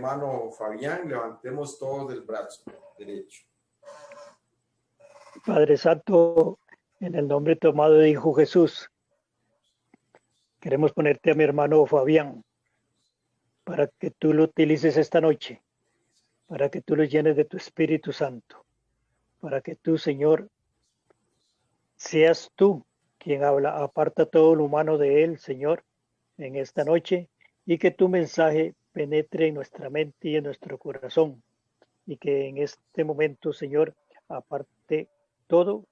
hermano Fabián. Levantemos todos el brazo derecho. Padre Santo, en el nombre tomado de Hijo Jesús, queremos ponerte a mi hermano Fabián para que tú lo utilices esta noche, para que tú lo llenes de tu Espíritu Santo, para que tú, Señor, seas tú quien habla. Aparta todo lo humano de él, Señor, en esta noche, y que tu mensaje penetre en nuestra mente y en nuestro corazón, y que en este momento, Señor, aparte todo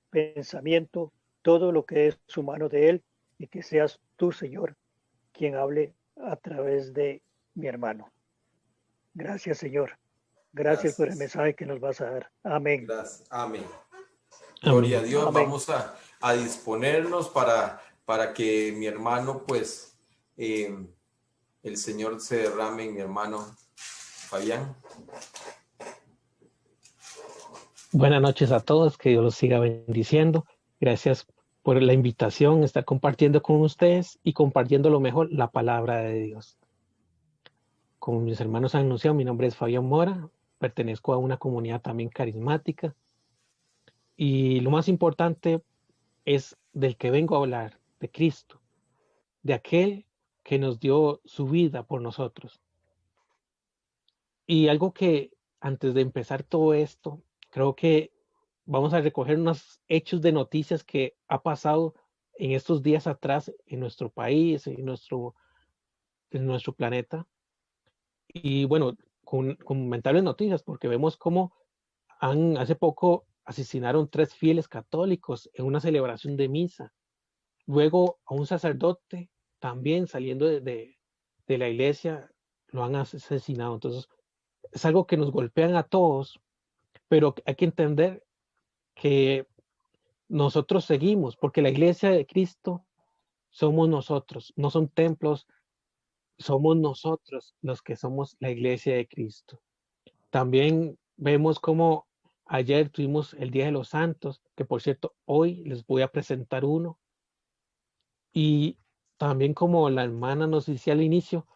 pensamiento, todo lo que es humano de él, y que seas tú, Señor, quien hable a través de mi hermano. Gracias, Señor. Gracias por el mensaje que nos vas a dar. Amén. Gracias. Amén. Gloria a Dios. Amén. Vamos a disponernos para que mi hermano, pues, el Señor se derrame en mi hermano Fabián. Buenas noches a todos, que Dios los siga bendiciendo. Gracias por la invitación, estar compartiendo con ustedes y compartiendo lo mejor la palabra de Dios. Como mis hermanos han anunciado, mi nombre es Fabián Mora, pertenezco a una comunidad también carismática y lo más importante es del que vengo a hablar, de Cristo, de aquel que nos dio su vida por nosotros. Y algo que antes de empezar todo esto, creo que vamos a recoger unos hechos de noticias que ha pasado en estos días atrás en nuestro país, en nuestro planeta. Y bueno, con lamentables noticias, porque vemos cómo hace poco asesinaron 3 fieles católicos en una celebración de misa. Luego a un sacerdote también saliendo de la iglesia lo han asesinado. Entonces es algo que nos golpean a todos, pero hay que entender que nosotros seguimos, porque la iglesia de Cristo somos nosotros, no son templos, somos nosotros los que somos la iglesia de Cristo. También vemos cómo ayer tuvimos el Día de los Santos, que por cierto hoy les voy a presentar uno, y también como la hermana nos decía al inicio,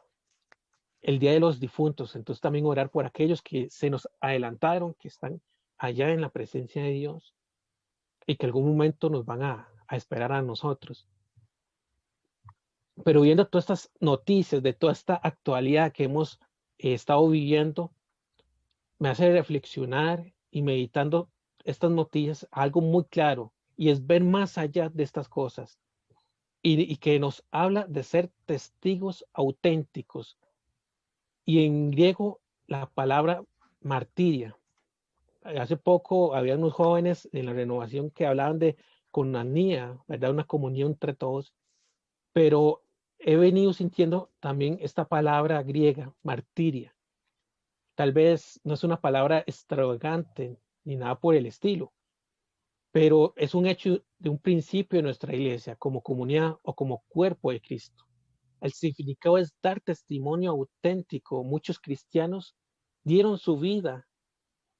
el Día de los Difuntos. Entonces también orar por aquellos que se nos adelantaron, que están allá en la presencia de Dios y que algún momento nos van a esperar a nosotros. Pero viendo todas estas noticias, de toda esta actualidad que hemos estado viviendo, me hace reflexionar y meditando estas noticias algo muy claro, y es ver más allá de estas cosas y que nos habla de ser testigos auténticos. Y en griego la palabra martiria. Hace poco había unos jóvenes en la renovación que hablaban de coinonía, ¿verdad? Una comunión entre todos, pero he venido sintiendo también esta palabra griega, martiria. Tal vez no es una palabra extravagante ni nada por el estilo, pero es un hecho de un principio de nuestra iglesia como comunidad o como cuerpo de Cristo. El significado es dar testimonio auténtico. Muchos cristianos dieron su vida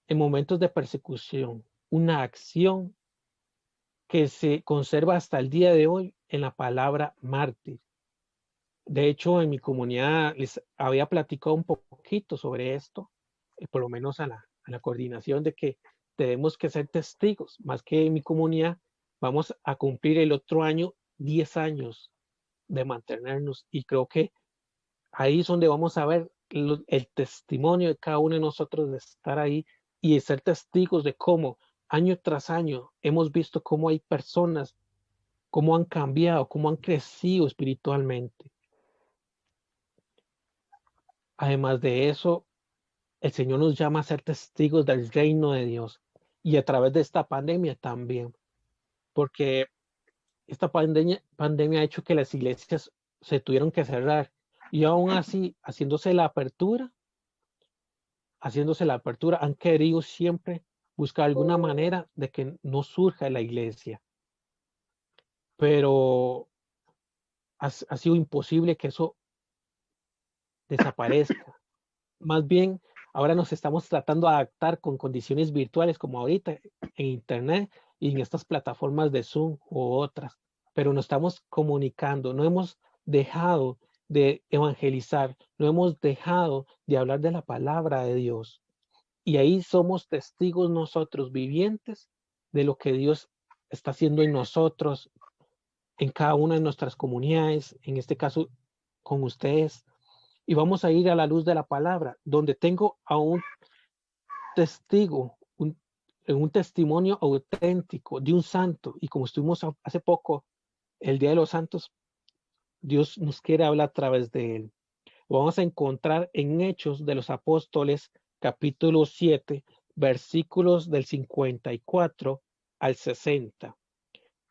en momentos de persecución, una acción que se conserva hasta el día de hoy en la palabra mártir. De hecho, en mi comunidad les había platicado un poquito sobre esto, por lo menos a la coordinación, de que tenemos que ser testigos. Más que en mi comunidad, vamos a cumplir el otro año 10 años de mantenernos, y creo que ahí es donde vamos a ver el testimonio de cada uno de nosotros de estar ahí y de ser testigos de cómo año tras año hemos visto cómo hay personas, cómo han cambiado, cómo han crecido espiritualmente. Además de eso, el Señor nos llama a ser testigos del reino de Dios, y a través de esta pandemia también, porque esta pandemia ha hecho que las iglesias se tuvieron que cerrar, y aún así, haciéndose la apertura, han querido siempre buscar alguna manera de que no surja la iglesia. Pero ha sido imposible que eso desaparezca. Más bien, ahora nos estamos tratando de adaptar con condiciones virtuales como ahorita en internet y en estas plataformas de Zoom u otras, pero nos estamos comunicando, no hemos dejado de evangelizar, no hemos dejado de hablar de la palabra de Dios. Y ahí somos testigos nosotros vivientes de lo que Dios está haciendo en nosotros, en cada una de nuestras comunidades, en este caso con ustedes. Y vamos a ir a la luz de la palabra, donde tengo a un testigo, un testimonio auténtico de un santo. Y como estuvimos hace poco, el Día de los Santos, Dios nos quiere hablar a través de él. Lo vamos a encontrar en Hechos de los Apóstoles, capítulo 7, versículos del 54 al 60.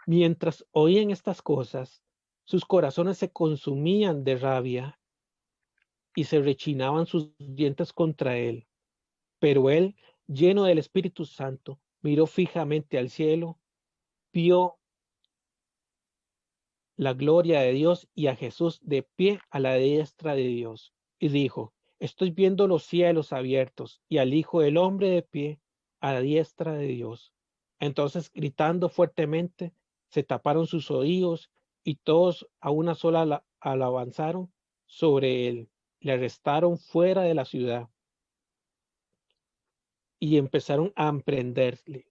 Mientras oían estas cosas, sus corazones se consumían de rabia y se rechinaban sus dientes contra él. Pero él, lleno del Espíritu Santo, miró fijamente al cielo, vio la gloria de Dios y a Jesús de pie a la diestra de Dios, y dijo: estoy viendo los cielos abiertos y al Hijo del Hombre de pie a la diestra de Dios. Entonces, gritando fuertemente, se taparon sus oídos y todos a una sola alabanzaron sobre él. Le arrestaron fuera de la ciudad y empezaron a prenderle.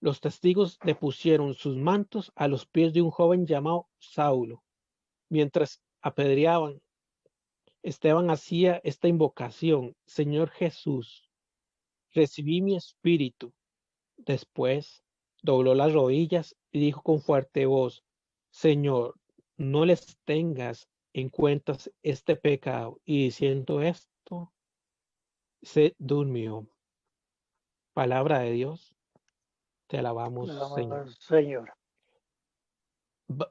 Los testigos le pusieron sus mantos a los pies de un joven llamado Saulo. Mientras apedreaban, Esteban hacía esta invocación: Señor Jesús, recibí mi espíritu. Después dobló las rodillas y dijo con fuerte voz: Señor, no les tengas en cuenta este pecado. Y diciendo esto, se durmió. Palabra de Dios, te alabamos, Señor. Señor.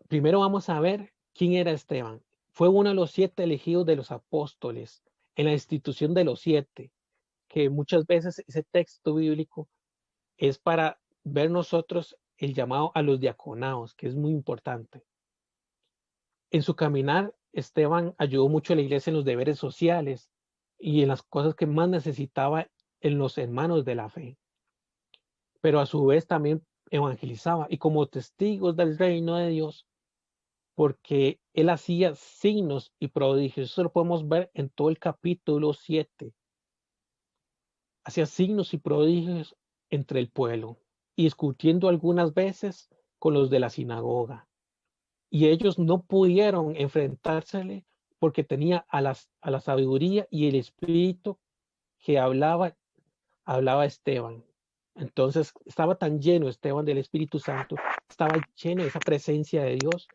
Primero vamos a ver quién era Esteban. Fue uno de los 7 elegidos de los apóstoles en la institución de los 7, que muchas veces ese texto bíblico es para ver nosotros el llamado a los diaconados, que es muy importante. En su caminar, Esteban ayudó mucho a la iglesia en los deberes sociales y en las cosas que más necesitaba en los hermanos de la fe. Pero a su vez también evangelizaba, y como testigos del reino de Dios, porque él hacía signos y prodigios. Eso lo podemos ver en todo el capítulo 7. Hacía signos y prodigios entre el pueblo y discutiendo algunas veces con los de la sinagoga. Y ellos no pudieron enfrentársele porque tenía a la sabiduría y el espíritu que hablaba Esteban. Entonces estaba tan lleno Esteban del Espíritu Santo, estaba lleno de esa presencia de Dios,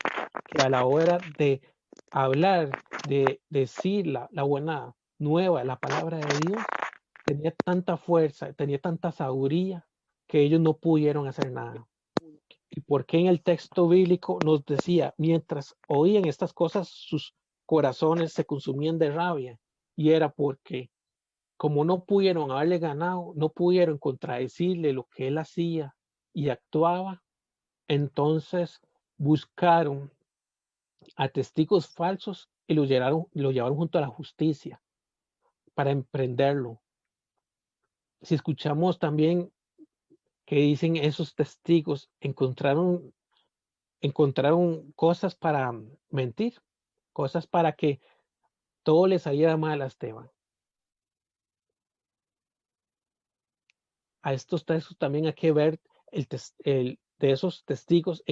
que a la hora de hablar, de decir la buena nueva, la palabra de Dios, tenía tanta fuerza, tenía tanta sabiduría, que ellos no pudieron hacer nada. ¿Y por qué en el texto bíblico nos decía: mientras oían estas cosas, sus corazones se consumían de rabia? Y era porque, como no pudieron haberle ganado, no pudieron contradecirle lo que él hacía y actuaba, entonces buscaron a testigos falsos y lo llevaron junto a la justicia para emprenderlo. Si escuchamos también que dicen esos testigos, encontraron cosas para mentir, cosas para que todo le saliera mal a Esteban. A estos textos también hay que ver de esos testigos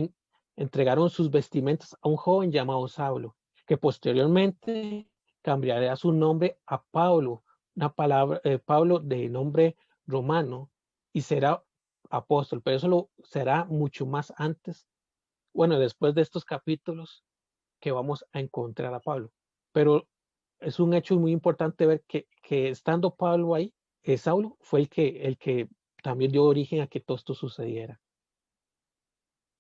entregaron sus vestimentas a un joven llamado Saulo, que posteriormente cambiaría su nombre a Pablo, Pablo de nombre romano, y será apóstol, pero eso será mucho más antes, bueno, después de estos capítulos que vamos a encontrar a Pablo. Pero es un hecho muy importante ver que estando Pablo ahí, Saulo fue el que también dio origen a que todo esto sucediera.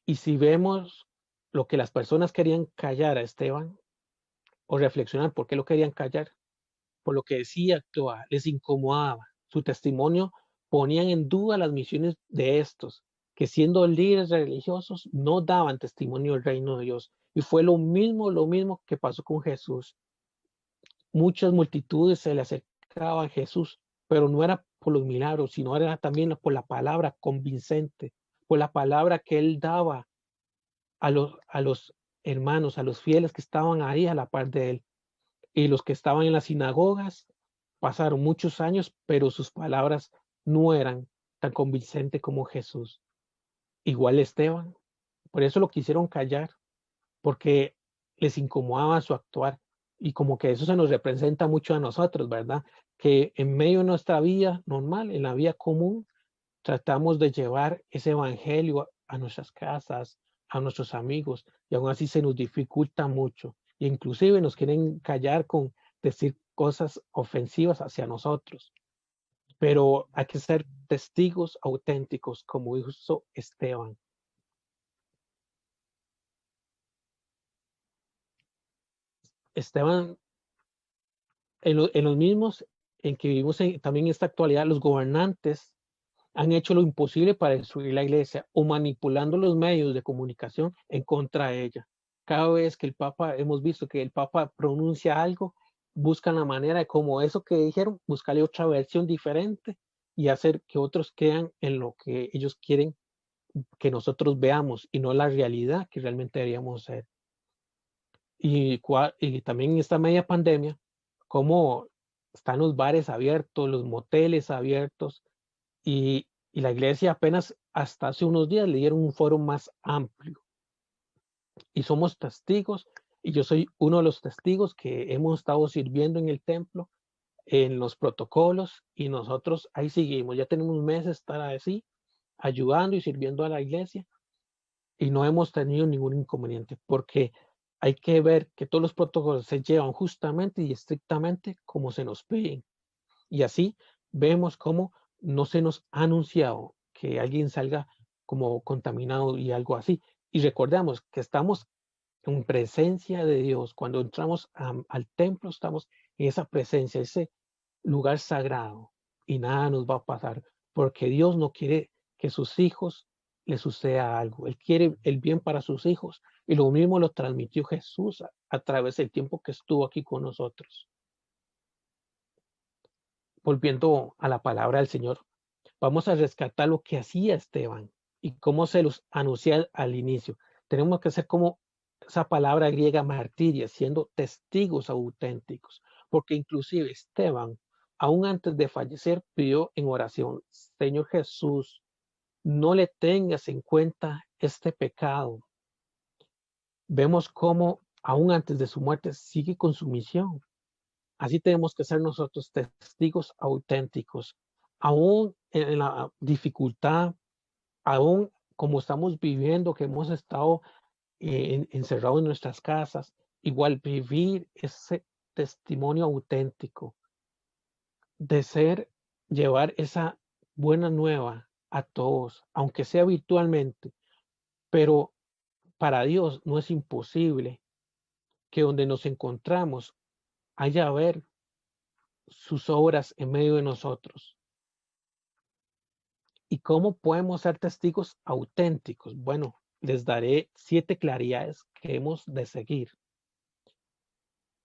Y si vemos lo que las personas querían callar a Esteban, o reflexionar por qué lo querían callar, por lo que decía, actuaba, les incomodaba. Su testimonio ponían en duda las misiones de estos, que siendo líderes religiosos no daban testimonio del reino de Dios. Y fue lo mismo que pasó con Jesús. Muchas multitudes se le acercaban a Jesús, pero no era por los milagros, sino era también por la palabra convincente, por la palabra que él daba a los hermanos, a los fieles que estaban ahí a la par de él. y los que estaban en las sinagogas pasaron muchos años, pero sus palabras no eran tan convincentes como Jesús. Igual Esteban, por eso lo quisieron callar, porque les incomodaba su actuar. Y como que eso se nos representa mucho a nosotros, ¿verdad? Que en medio de nuestra vida normal, en la vida común, tratamos de llevar ese evangelio a nuestras casas, a nuestros amigos, y aún así se nos dificulta mucho. E inclusive nos quieren callar con decir cosas ofensivas hacia nosotros. Pero hay que ser testigos auténticos, como hizo Esteban. Esteban, en los mismos en que vivimos también en esta actualidad, los gobernantes han hecho lo imposible para destruir la iglesia o manipulando los medios de comunicación en contra de ella. Cada vez que el Papa, hemos visto que el Papa pronuncia algo, buscan la manera de, como eso que dijeron, buscarle otra versión diferente y hacer que otros crean en lo que ellos quieren que nosotros veamos y no la realidad que realmente deberíamos ser. Y también en esta media pandemia, cómo están los bares abiertos, los moteles abiertos, y la iglesia apenas hasta hace unos días le dieron un foro más amplio. Y somos testigos, y yo soy uno de los testigos que hemos estado sirviendo en el templo, en los protocolos, y nosotros ahí seguimos. Ya tenemos meses de estar así, ayudando y sirviendo a la iglesia, y no hemos tenido ningún inconveniente, porque hay que ver que todos los protocolos se llevan justamente y estrictamente como se nos piden. Y así vemos cómo no se nos ha anunciado que alguien salga como contaminado y algo así. Y recordemos que estamos en presencia de Dios. Cuando entramos al templo, estamos en esa presencia, ese lugar sagrado, y nada nos va a pasar, porque Dios no quiere que sus hijos les suceda algo. Él quiere el bien para sus hijos, y lo mismo lo transmitió Jesús a través del tiempo que estuvo aquí con nosotros. Volviendo a la palabra del Señor, vamos a rescatar lo que hacía Esteban y cómo se los anuncia al inicio. Tenemos que ser como esa palabra griega martiria, siendo testigos auténticos, porque inclusive Esteban, aún antes de fallecer, pidió en oración: Señor Jesús, no le tengas en cuenta este pecado. Vemos cómo aún antes de su muerte sigue con su misión. Así tenemos que ser nosotros testigos auténticos, aún en la dificultad, aún como estamos viviendo, que hemos estado encerrados en nuestras casas, igual vivir ese testimonio auténtico de llevar esa buena nueva a todos, aunque sea virtualmente, pero para Dios no es imposible que donde nos encontramos haya ver sus obras en medio de nosotros. ¿Y cómo podemos ser testigos auténticos? Bueno, les daré 7 claridades que hemos de seguir.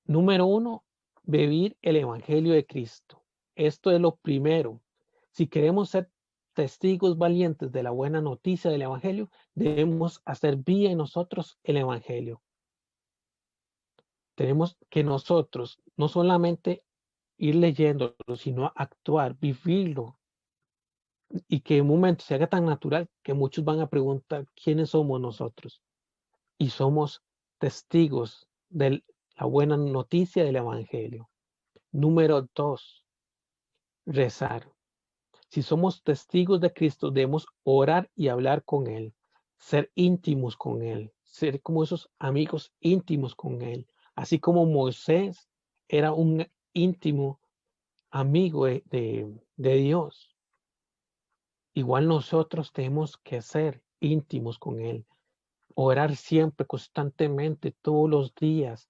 Número 1, vivir el Evangelio de Cristo. Esto es lo primero. Si queremos ser testigos valientes de la buena noticia del Evangelio, debemos hacer vida en nosotros el Evangelio. Tenemos que nosotros no solamente ir leyéndolo, sino actuar, vivirlo, y que en un momento se haga tan natural que muchos van a preguntar quiénes somos nosotros. Y somos testigos de la buena noticia del Evangelio. Número 2, rezar. Si somos testigos de Cristo, debemos orar y hablar con Él, ser íntimos con Él, ser como esos amigos íntimos con Él. Así como Moisés era un íntimo amigo de Dios, igual nosotros tenemos que ser íntimos con Él, orar siempre, constantemente, todos los días,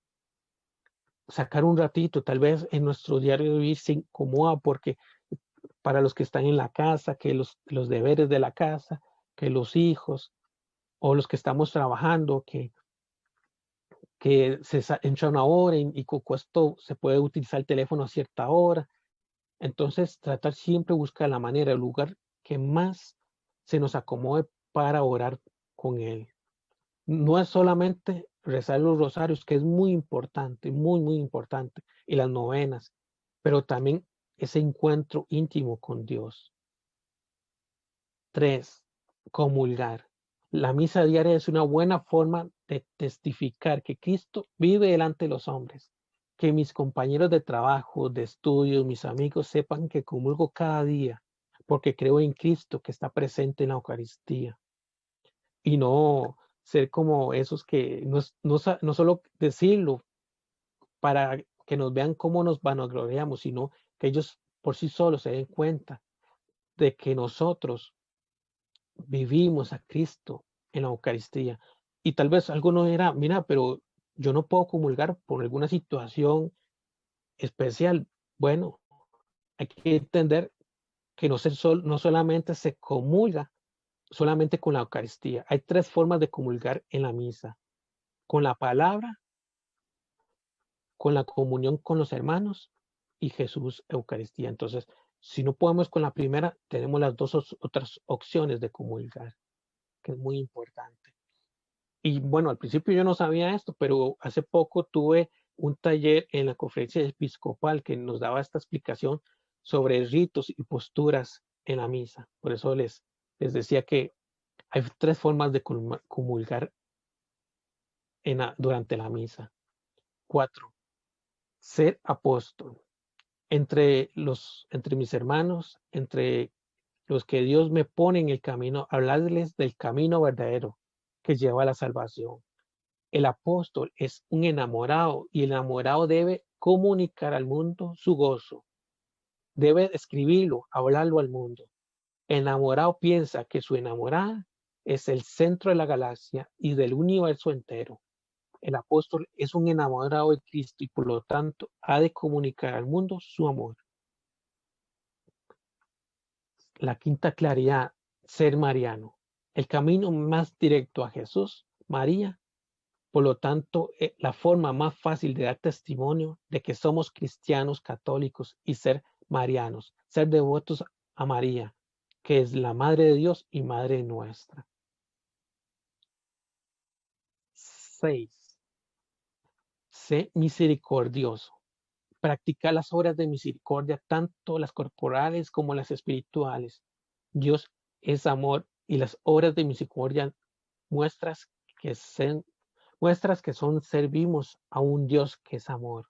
sacar un ratito, tal vez en nuestro diario de vivir se incomoda porque para los que están en la casa, que los deberes de la casa, que los hijos, o los que estamos trabajando, que se entra una hora y con esto se puede utilizar el teléfono a cierta hora. Entonces, tratar siempre buscar la manera, el lugar que más se nos acomode para orar con Él. No es solamente rezar los rosarios, que es muy importante, muy, muy importante, y las novenas, pero también ese encuentro íntimo con Dios. 3. Comulgar. La misa diaria es una buena forma de testificar que Cristo vive delante de los hombres, que mis compañeros de trabajo, de estudios, mis amigos sepan que comulgo cada día, porque creo en Cristo que está presente en la Eucaristía. Y no ser como esos que no solo decirlo para que nos vean cómo nos vanagloriamos, sino que ellos por sí solos se den cuenta de que nosotros vivimos a Cristo en la Eucaristía. Y tal vez alguno dirá, mira, pero yo no puedo comulgar por alguna situación especial. Bueno, hay que entender que no solamente se comulga solamente con la Eucaristía. Hay 3 formas de comulgar en la misa: con la palabra, con la comunión con los hermanos y Jesús Eucaristía. Entonces, si no podemos con la primera, tenemos las otras opciones de comulgar, que es muy importante. Y bueno, al principio yo no sabía esto, pero hace poco tuve un taller en la conferencia episcopal que nos daba esta explicación sobre ritos y posturas en la misa. Por eso les decía que hay 3 formas de comulgar durante la misa. 4. Ser apóstol. Entre mis hermanos, entre los que Dios me pone en el camino, hablarles del camino verdadero que lleva a la salvación. El apóstol es un enamorado y el enamorado debe comunicar al mundo su gozo. Debe escribirlo, hablarlo al mundo. El enamorado piensa que su enamorada es el centro de la galaxia y del universo entero. El apóstol es un enamorado de Cristo y por lo tanto ha de comunicar al mundo su amor. La quinta claridad, ser mariano. El camino más directo a Jesús, María, por lo tanto, la forma más fácil de dar testimonio de que somos cristianos católicos y ser marianos, ser devotos a María, que es la Madre de Dios y Madre nuestra. 6. Sé misericordioso. Practicar las obras de misericordia, tanto las corporales como las espirituales. Dios es amor y las obras de misericordia muestras que servimos a un Dios que es amor.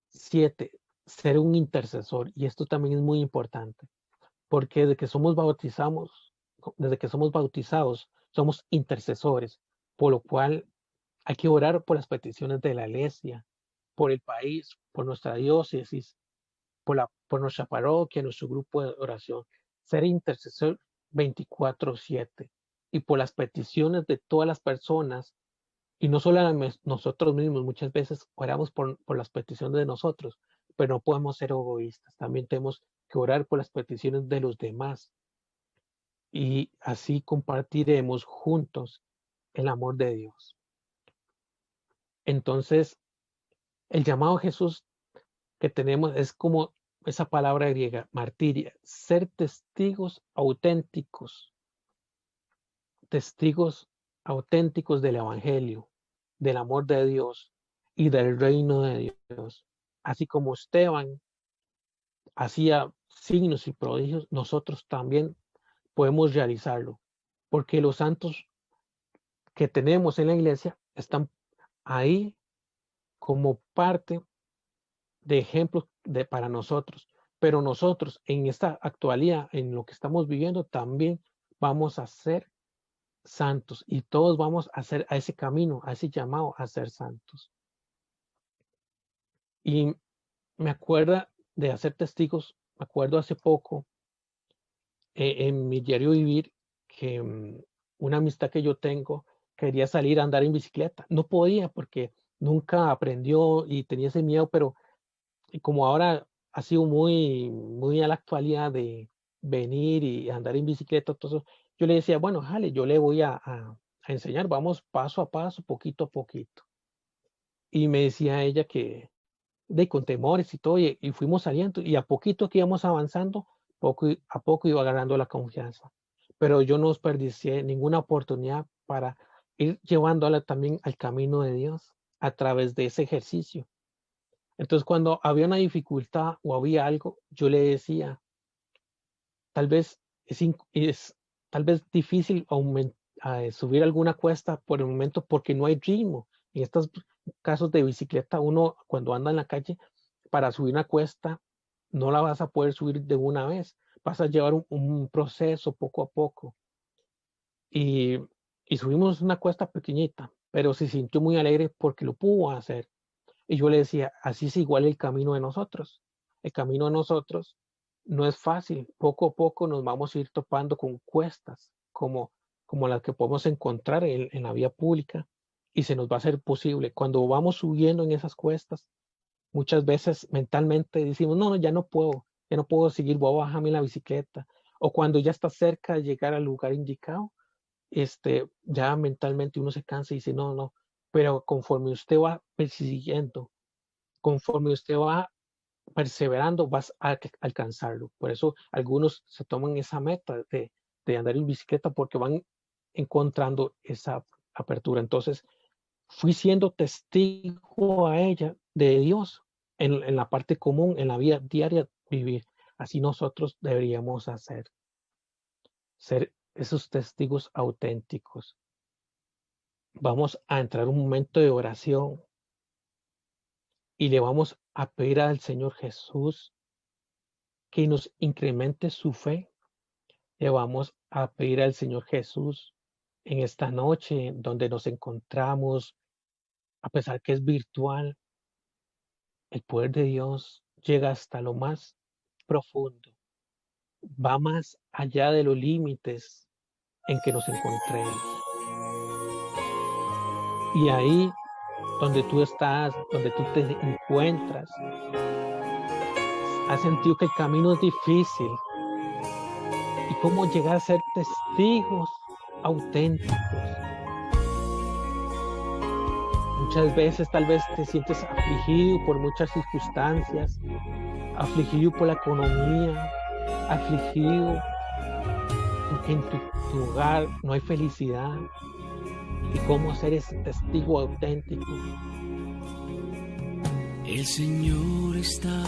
7. Ser un intercesor. Y esto también es muy importante, porque desde que somos bautizados, somos intercesores, por lo cual hay que orar por las peticiones de la iglesia, por el país, por nuestra diócesis, por nuestra parroquia, nuestro grupo de oración. Ser intercesor 24/7 y por las peticiones de todas las personas, y no solo nosotros mismos. Muchas veces oramos por las peticiones de nosotros, pero no podemos ser egoístas. También tenemos que orar por las peticiones de los demás. Y así compartiremos juntos el amor de Dios. Entonces, el llamado a Jesús que tenemos es como esa palabra griega, martiria, ser testigos auténticos del Evangelio, del amor de Dios y del reino de Dios. Así como Esteban hacía signos y prodigios, nosotros también podemos realizarlo, porque los santos que tenemos en la iglesia están ahí como parte de ejemplos para nosotros. Pero nosotros en esta actualidad, en lo que estamos viviendo, también vamos a ser santos y todos vamos a hacer a ese camino, a ese llamado a ser santos. Y me acuerdo de hacer testigos, me acuerdo hace poco en mi diario vivir que una amistad que yo tengo quería salir a andar en bicicleta. No podía porque nunca aprendió y tenía ese miedo, pero como ahora ha sido muy, muy a la actualidad de venir y andar en bicicleta, entonces yo le decía, bueno, jale, yo le voy a enseñar, vamos paso a paso, poquito a poquito. Y me decía ella que con temores y todo, y fuimos saliendo, y a poquito que íbamos avanzando, poco a poco iba agarrando la confianza. pero yo no desperdicié ninguna oportunidad para ir llevándola también al camino de Dios a través de ese ejercicio. Entonces, cuando había una dificultad o había algo, yo le decía, tal vez es tal vez difícil subir alguna cuesta por el momento porque no hay ritmo. En estos casos de bicicleta, uno cuando anda en la calle, para subir una cuesta, no la vas a poder subir de una vez. Vas a llevar un proceso poco a poco. Y subimos una cuesta pequeñita, pero se sintió muy alegre porque lo pudo hacer. Y yo le decía, así es igual el camino de nosotros. El camino de nosotros no es fácil. Poco a poco nos vamos a ir topando con cuestas, como las que podemos encontrar en la vía pública, y se nos va a hacer posible. Cuando vamos subiendo en esas cuestas, muchas veces mentalmente decimos, no, ya no puedo seguir, voy a bajarme la bicicleta. O cuando ya está cerca de llegar al lugar indicado, ya mentalmente uno se cansa y dice, no. Pero conforme usted va persiguiendo, conforme usted va perseverando, vas a alcanzarlo. Por eso algunos se toman esa meta de andar en bicicleta porque van encontrando esa apertura. Entonces, fui siendo testigo a ella de Dios en la parte común, en la vida diaria, vivir. Así nosotros deberíamos hacer. Ser esos testigos auténticos. Vamos a entrar en un momento de oración y le vamos a pedir al Señor Jesús que nos incremente su fe. Le vamos a pedir al Señor Jesús en esta noche donde nos encontramos, a pesar que es virtual, el poder de Dios llega hasta lo más profundo, va más allá de los límites en que nos encontremos. Y ahí donde tú estás, donde tú te encuentras, has sentido que el camino es difícil. ¿Y cómo llegar a ser testigos auténticos? Muchas veces tal vez te sientes afligido por muchas circunstancias, afligido por la economía, afligido porque en tu hogar no hay felicidad. ¿Y cómo ser ese testigo auténtico? El Señor está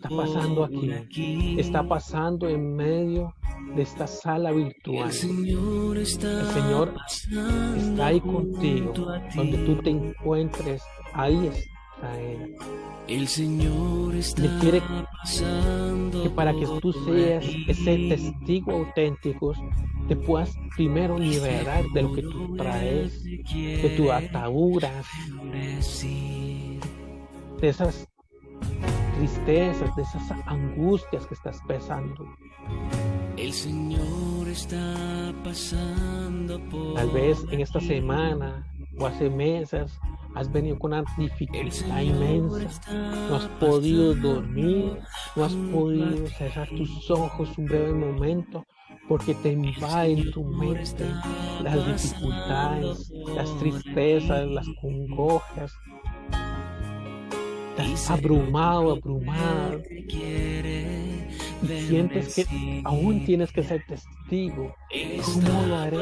pasando aquí. Está pasando en medio de esta sala virtual. El Señor está ahí contigo. Donde tú te encuentres, ahí está Él. El Señor está quiere que para que tú seas ese testigo auténtico, te puedas primero liberar de lo que tú traes, de tus ataduras, de esas tristezas, de esas angustias que estás pasando. El Señor está pasando por tal vez en esta semana o hace meses has venido con una dificultad inmensa, no has podido dormir, no has podido cerrar tus ojos un breve momento porque te invaden tu mente las dificultades, las tristezas, las congojas. Estás abrumado, abrumada, y sientes que aún tienes que ser testigo. ¿Cómo lo haré?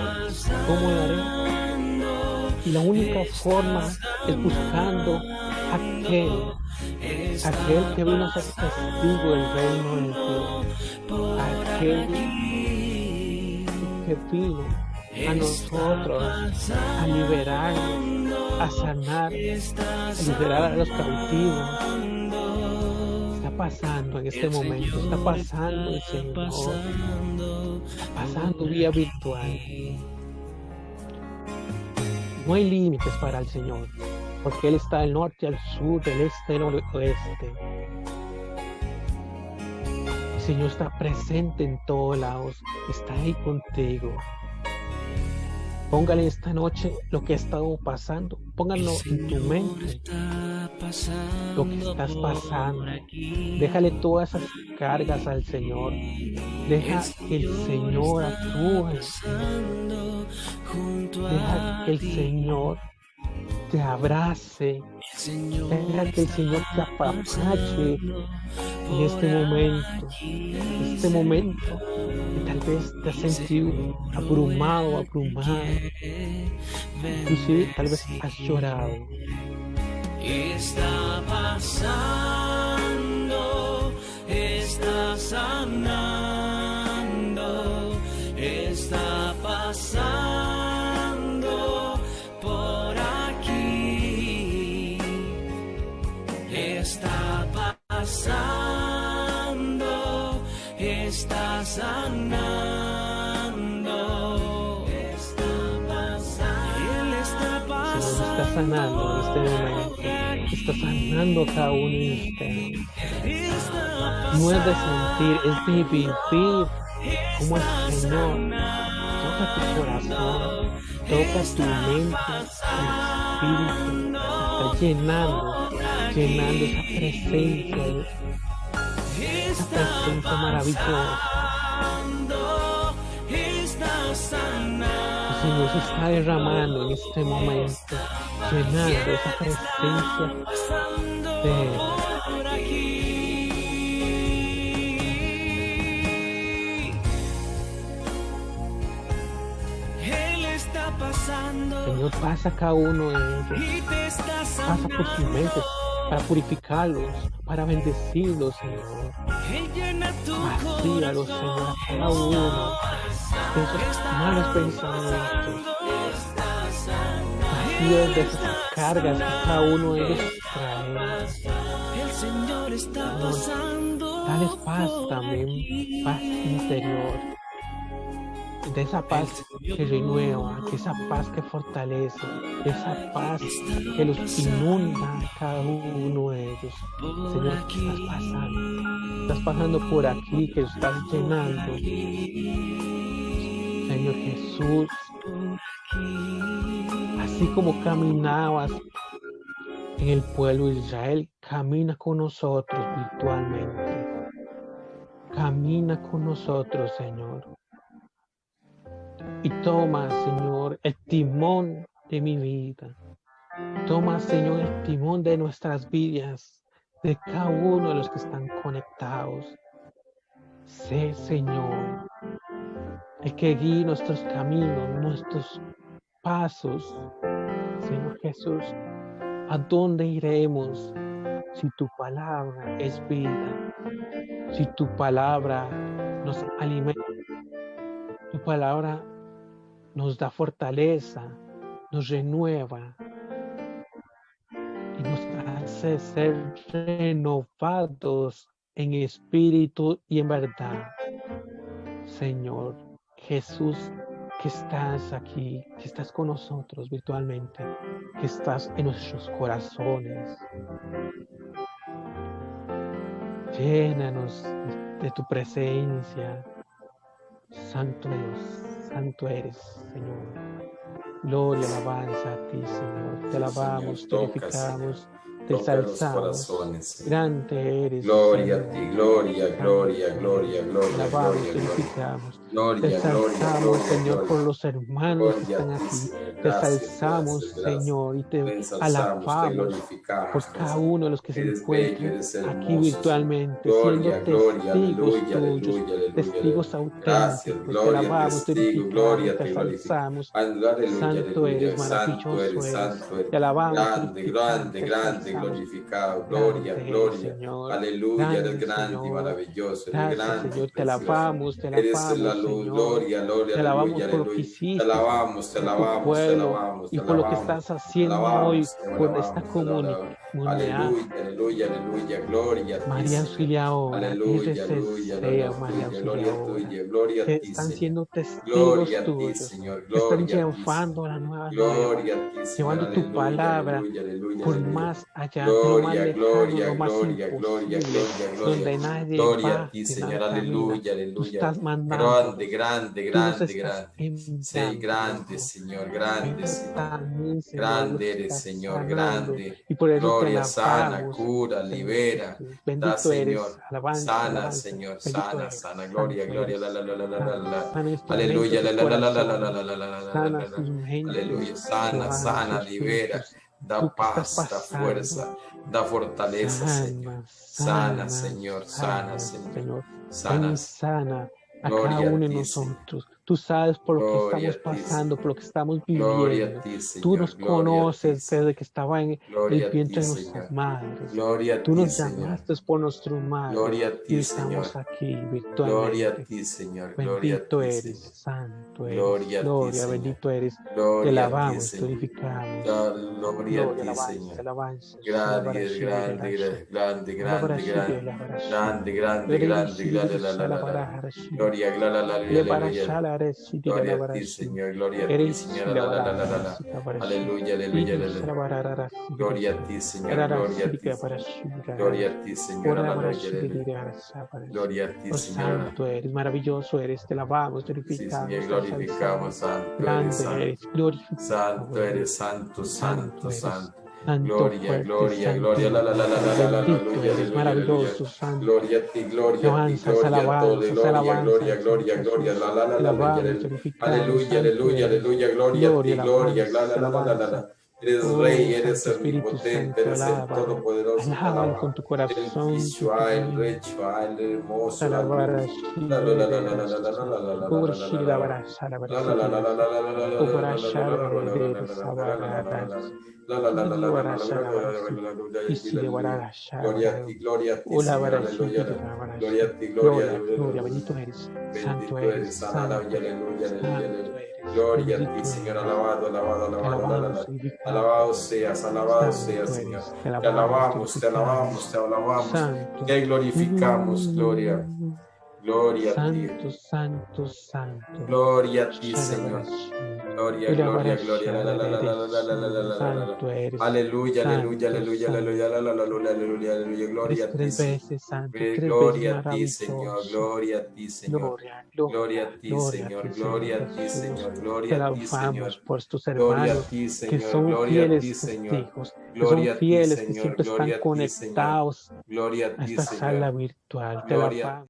¿Cómo lo haré? Y la única forma es buscando aquel que vino a ser testigo del reino de Dios, aquel que vino a nosotros a liberarnos, a sanar, a liberar a los cautivos. Está pasando en este momento, está pasando el Señor, está pasando vía virtual. No hay límites para el Señor, porque Él está al norte, al sur, del este, al oeste. El Señor está presente en todos lados, está ahí contigo. Póngale esta noche lo que ha estado pasando, póngalo en tu mente, lo que estás pasando. Déjale todas esas cargas al Señor, deja que el Señor actúe, deja que el Señor te abrace, deja que el Señor te apapache, en este momento que tal vez te has sentido abrumado, abrumada, inclusive tal vez has llorado. Está pasando, está sanando, está pasando por aquí. Está pasando, está sanando, está pasando. Él está pasando. Está sanando en este momento, está sanando a cada uno de ustedes. No es de sentir, es de vivir como el Señor toca tu corazón, toca tu mente, tu espíritu, está llenando esa presencia maravillosa. El Señor se está derramando en este momento, llenando esa presencia de Él. Señor, pasa cada uno de ellos, pasa por sus mentes para purificarlos, para bendecirlos, Señor. Vacíalos, Señor, a cada uno de esos malos pensamientos, vacíos de esas cargas que cada uno de ellos trae. Señor, dales paz también, paz interior. De esa paz que renueva, de esa paz que fortalece, de esa paz que los inunda a cada uno de ellos. Señor, ¿qué estás pasando? Estás pasando por aquí, que estás llenando. Señor Jesús, así como caminabas en el pueblo de Israel, camina con nosotros virtualmente. Camina con nosotros, Señor. Y toma, Señor, el timón de mi vida. Toma, Señor, el timón de nuestras vidas, de cada uno de los que están conectados. Sé, Señor, el que guíe nuestros caminos, nuestros pasos. Señor Jesús, ¿a dónde iremos si tu palabra es vida? Si tu palabra nos alimenta, tu palabra nos da fortaleza, nos renueva y nos hace ser renovados en espíritu y en verdad. Señor Jesús, que estás aquí, que estás con nosotros virtualmente, que estás en nuestros corazones. Llénanos de tu presencia. Santo Dios, santo eres, Señor. Gloria, alabanza a ti, Señor. Te alabamos, te glorificamos, te ensalzamos. Grande eres, gloria Señor. a ti, gloria, gloria, gloria, gloria. Te alabamos, gloria, te glorificamos. gloria, Te ensalzamos, gloria, Señor, gloria. por los hermanos que Gloria están a ti, aquí. Señor. Te Gracias, ensalzamos, gracias, gracias. Señor, y Te te ensalzamos, te alabamos glorificamos. por cada uno de los que se Eres encuentran bello, eres hermoso, aquí virtualmente, Gloria, siendo gloria, testigos aleluya, tuyos, aleluya, aleluya. testigos Gracias, auténticos. Te gloria, alabamos, te testigo, glorificamos, gloria, te te glorificamos. ensalzamos. Aleluya, Santo aleluya, eres, santo maravilloso eres, eres. santo eres. Te alabamos, te Grande, glorificamos, grande, te grande, ensalzamos. glorificado. Gloria, Grande eres, gloria. Señor. Aleluya, eres Grande, grande y Señor. maravilloso. Eres Gracias, grande y Señor. Te precioso. alabamos, Eres la Señor. luz, gloria, gloria, Te alabamos aleluya, por lo que aleluya. Te hiciste alabamos, te por tu alabamos, te pueblo alabamos, te y por lo que alabamos. estás Te haciendo hoy alabamos, te con alabamos, esta te alabamos. comunidad. Aleluya, aleluya, aleluya, gloria a ti, María Señor. Auxilia ahora, Aleluya, RCC, aleluya, gloria María tuya, Auxilia gloria ahora, tuya, gloria a que ti, están Señor. siendo testigos Gloria a ti, tuyos, Señor, que están gloria a ti, llevando Señor. la nueva Gloria a ti, Señor, llevando tu aleluya, palabra aleluya, aleluya, por aleluya. más allá, de lo más Gloria, lejano, gloria, lo más gloria, gloria, imposible, gloria, donde gloria. nadie Gloria va, a ti, que Señor, nadie camina. aleluya, Tú aleluya. estás mandando, Grande, grande, tú nos grande, estás grande. Sí, enviando. grande, Señor, grande, Señor. También, Señor, Grande los eres, estás Señor, sanando. grande. Y por eso Gloria, te sana, alabamos, cura, Señor libera. Jesús. Da, Bendito Señor. eres, alabanza, Sana, alabanza. Señor, Bendito sana, eres, sana. Gloria, santo gloria. eres. La, la, la, la, la, la, la. Sana nuestra Aleluya, mente, la, sus la, la, la, la, la, la, corazones. la, la, la, la, Sana la, sus la. mentes, Aleluya, sus sana, sana, sus libera. espíritus. da tú que estás paz, da pasando. fuerza, da fortaleza, Señor. Sana, Señor, sana, Señor. Sana, Ven y sana a Gloria cada a uno de ti, Señor. nosotros. Tú sabes por lo que Gloria estamos a ti, pasando, por lo que estamos Gloria a viviendo. ti, Tú Señor. nos Gloria a ti, conoces Señor. desde que estaba en el Gloria a ti, vientre de Señor. nuestras madres. Gloria a Tú ti, nos Señor. llamaste por nuestros madres Gloria a y ti, estamos Señor. aquí Gloria a virtualmente. ti, Señor. Gloria a Bendito ti, eres, Señor. santo eres, Gloria a ti, gloria, Señor. bendito eres. Te Gloria a ti, alabamos, te Señor. glorificamos. Gloria a Gloria, ti, alabanza, Señor. alabanza. Grande, grande, grande, grande, grande, grande, grande, grande, grande, la, la, la, la. Gloria, la, la, la, aleluya. Gloria a ti, Señor. Gloria a ti, Señor. La, la, la, la, la, la. Aleluya, aleluya, aleluya. Gloria a ti, Señor. Gloria a ti, Señor. Gloria a ti, Señor. Aleluya, aleluya. Gloria a ti, Oh, Señor. santo eres, maravilloso eres, te alabamos, te Sí, glorificamos, Señor, te glorificamos, exaltamos. santo eres, Grande santo. eres, glorificado. Santo eres, santo, Santo santo, eres, santo. santo, Gloria, fuerte, gloria, santo, gloria, la, la, la, la, la, la, la, bendito aleluya, eres, aleluya, maravilloso, aleluya. santo. Gloria a ti, gloria a ti, Alabanzas, gloria a todo, alabanzas, gloria, alabanzas, gloria, Señor gloria, Jesús. gloria, la, la, la, Te la, alabamos, aleluya, te glorificamos, aleluya, santo aleluya, eres. aleluya, gloria a Gloria, ti, gloria, la, alabanza, la, la, la, la, la, alabanza. la. Eres Oh, rey, eres Santo Espíritu omnipotente, Santo, eres el alábalo. todopoderoso, te Alábalo alabamos. con tu El corazón, Yeshua, el rey Shua, el hermoso, la luz. La, la, la, la, la, la, la, la, la, la, la, la, la, gloria a ti, Señor, aleluya. Gloria a ti, gloria, gloria, bendito eres, santo bendito eres, eres, santo aleluya, aleluya, aleluya, aleluya. eres, Gloria a ti, bendito Señor, eres. alabado, alabado, alabado, alabado. Alabado seas, Señor. Te alabamos, te alabamos, te alabamos. Santo. Te glorificamos, gloria. Gloria a ti. Santo, santo, santo. Gloria a ti, Señor. Gloria, gloria, gloria. La, la, la, la, la, la, la, la, la, la, la. Santo eres. Aleluya, aleluya, Santo, aleluya, santo. aleluya, la, la, la, aleluya, aleluya, aleluya. Gloria a ti, Tres Señor. veces santo, tres Gloria veces a ti, Señor. maravilloso. Gloria a ti, Señor. Gloria, Gloria a ti, gloria Señor. a ti, Gloria a ti, Jesús. Señor. Te Gloria a ti, Señor. alabamos por tus Gloria a hermanos ti, que Señor. son Gloria a ti, fieles Señor. testigos, que Gloria son a ti, fieles, que Señor. siempre Gloria están a ti, Señor. conectados Gloria a a ti, esta Señor. sala virtual. Te Gloria. alabamos.